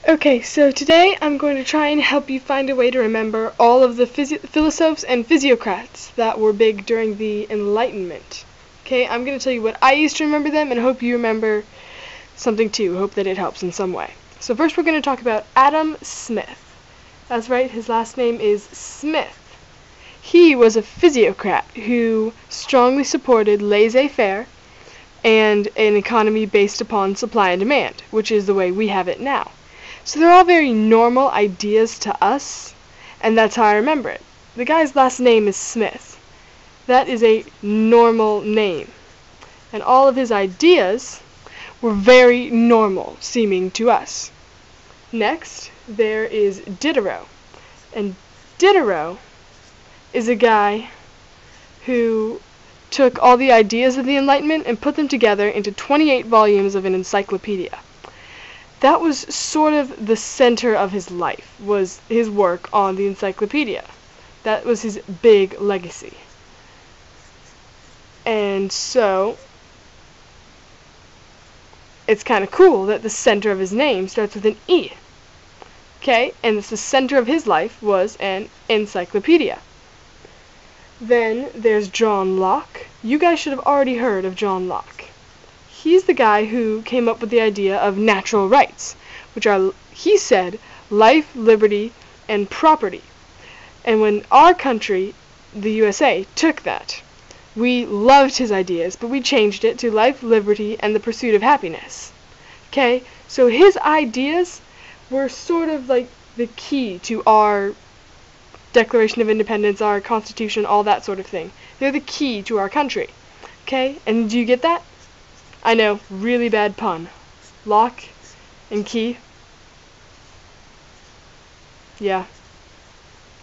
Okay, so today I'm going to try and help you find a way to remember all of the Philosophes and Physiocrats that were big during the Enlightenment. Okay, I'm going to tell you what I used to remember them and hope you remember something too. Hope that it helps in some way. So first we're going to talk about Adam Smith. That's right, his last name is Smith. He was a physiocrat who strongly supported laissez-faire and an economy based upon supply and demand, which is the way we have it now. So they're all very normal ideas to us, and that's how I remember it. The guy's last name is Smith. That is a normal name. And all of his ideas were very normal seeming to us. Next, there is Diderot. And Diderot is a guy who took all the ideas of the Enlightenment and put them together into 28 volumes of an encyclopedia. That was sort of the center of his life, was his work on the encyclopedia. That was his big legacy. And so, it's kind of cool that the center of his name starts with an E. Okay, and the center of his life was an encyclopedia. Then there's John Locke. You guys should have already heard of John Locke. He's the guy who came up with the idea of natural rights, which are, he said, life, liberty, and property. And when our country, the USA, took that, we loved his ideas, but we changed it to life, liberty, and the pursuit of happiness. Okay, so his ideas were sort of like the key to our Declaration of Independence, our Constitution, all that sort of thing. They're the key to our country. Okay, and do you get that? I know, really bad pun. Lock and key. Yeah.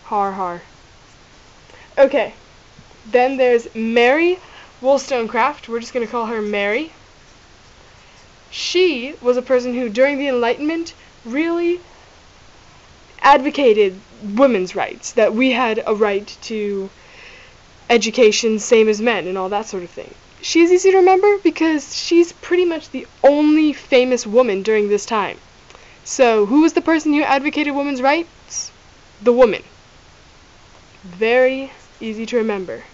Har har. Okay. Then there's Mary Wollstonecraft. We're just going to call her Mary. She was a person who, during the Enlightenment, really advocated women's rights, that we had a right to education same as men and all that sort of thing. She's easy to remember because she's pretty much the only famous woman during this time. So, who was the person who advocated women's rights? The woman. Very easy to remember.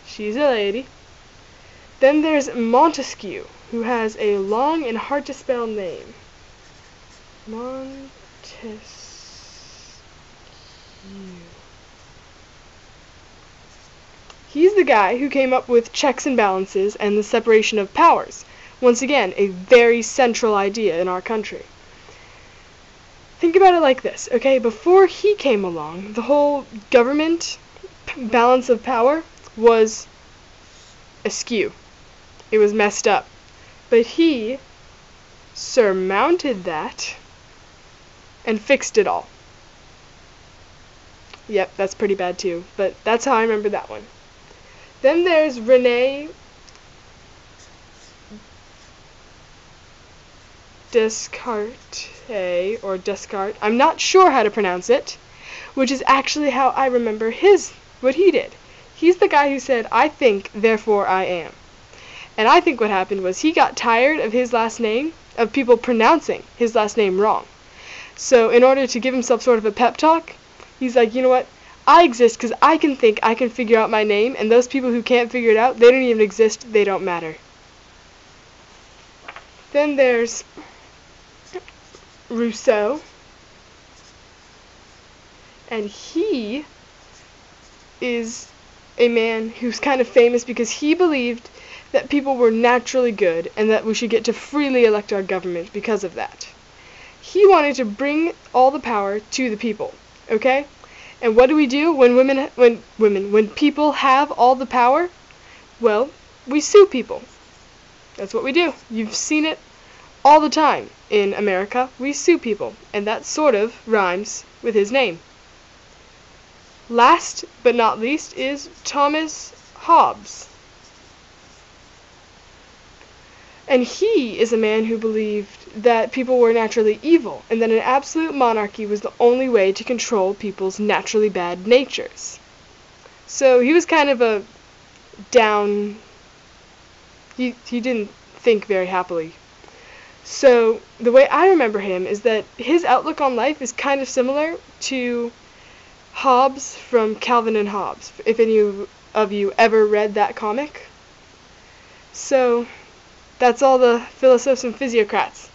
She's a lady. Then there's Montesquieu, who has a long and hard to spell name. Montesquieu. He's the guy who came up with checks and balances and the separation of powers. Once again, a very central idea in our country. Think about it like this, okay? Before he came along, the whole government balance of power was askew. It was messed up. But he surmounted that and fixed it all. Yep, that's pretty bad too, but that's how I remember that one. Then there's René Descartes, or Descartes, I'm not sure how to pronounce it, which is actually how I remember what he did. He's the guy who said, I think, therefore I am. And I think what happened was he got tired of his last name, of people pronouncing his last name wrong. So in order to give himself sort of a pep talk, he's like, you know what? I exist because I can think, I can figure out my name, and those people who can't figure it out, they don't even exist, they don't matter. Then there's Rousseau, and he is a man who's kind of famous because he believed that people were naturally good and that we should get to freely elect our government because of that. He wanted to bring all the power to the people, okay? And what do when people have all the power? Well, we sue people. That's what we do. You've seen it all the time in America. We sue people, and that sort of rhymes with his name. Last but not least is Thomas Hobbes. And he is a man who believed that people were naturally evil, and that an absolute monarchy was the only way to control people's naturally bad natures. So he was kind of a down, he didn't think very happily. So the way I remember him is that his outlook on life is kind of similar to Hobbes from Calvin and Hobbes, if any of you ever read that comic. So that's all the Philosophes and Physiocrats.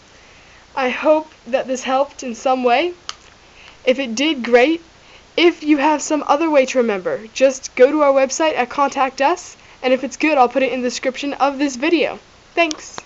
I hope that this helped in some way. If it did, great. If you have some other way to remember, just go to our website at Contact Us, and if it's good, I'll put it in the description of this video. Thanks!